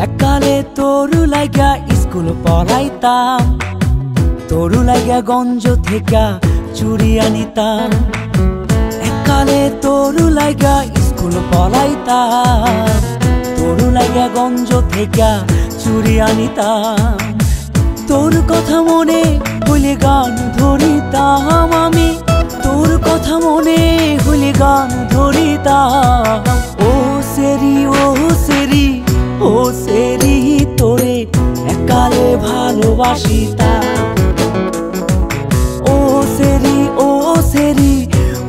একালে তোরু লাগা school পড়াইতাম, Toru লাগা গঞ্জ থেকে চুরি আনিতাম। একালে তোরু লাগা স্কুল পড়াইতাম, তোরু লাগা গঞ্জ থেকে চুরি আনিতাম। তোর কথা মনে হইলে গান ধরিতাম আমি, তোর কথা মনে হইলে গান ধরিতাম। ও সেরি ও সেরি ও সেরি তোরে একালে ভালোবাসিতাম। ও সেরি ও সেরি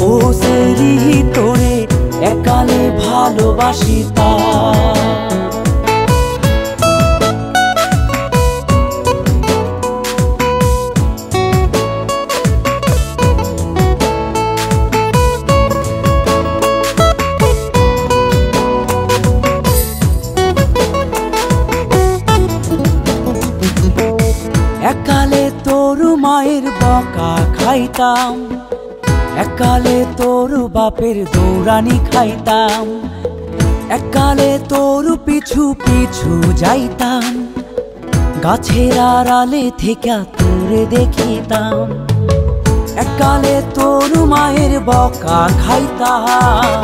ও সেরি তোরে একালে ভালোবাসিতাম। একালে তোর মায়ের বকা খাইতাম, একালে তোর বাপের দৌড়ানি খাইতাম। একালে তোর পিছু পিছু যাইতাম, গাছের আড়ালে থেকে তোরে দেখিতাম। একালে তোর মায়ের বকা খাইতাম,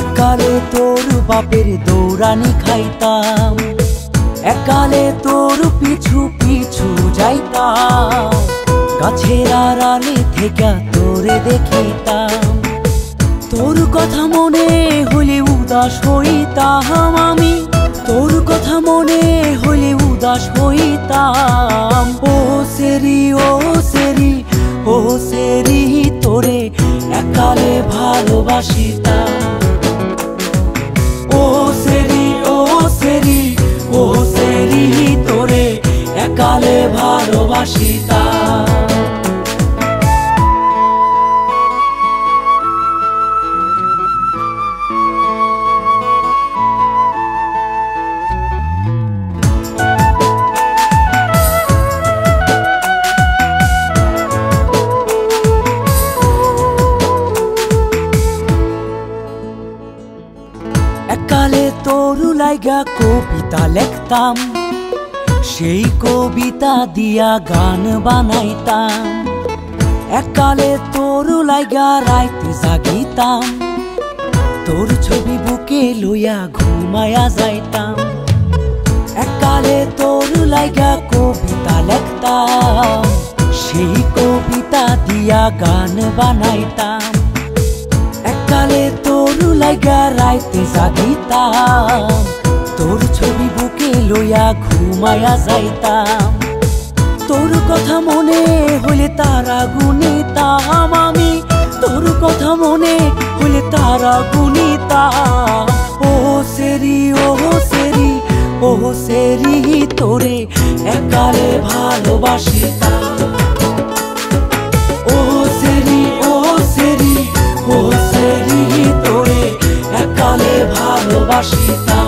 একালে তোর বাপের দৌড়ানি খাইতাম। একালে তোর পিছু পিছু যাইতাম, গাছের আড়ালে থেকে তোরে দেখিতাম। তোর কথা মনে হইলে উদাস হইতাম আমি, তোর কথা মনে হইলে উদাস হইতাম। ও সেরি ও সেরি ও সেরি তোরে একালে ভালোবাসিতাম। ও সেরি ও সেরি ও সেরি তোরে একালে ভালোবাসিতাম। একালে তোরু লাইগা কবিতা লিখতাম, সেই কবিতা দিয়া গান বানাইতাম। একালে তোরু লাইগা রাইতে জাগিতাম, তোর ছবি বুকে লইয়া ঘুমায়া যাইতাম। একালে তোরু লাইগা কবিতা লিখতাম, সেই কবিতা দিয়া গান বানাইতাম। একালে তোরু লাইগা রাইতে জাগিতাম, তোর ছবি বুকে লইয়া ঘুমায়া যাইতাম। তোর কথা মনে হইলে তারা গুনিতাম আমি, তোর কথা মনে হইলে তারা গুনিতাম। ও সেরি ও সেরি ও সেরি তোরে একালে ভালোবাসিতাম। ও সেরি ও সেরি ও সেরি তোরে একালে ভালোবাসিতাম।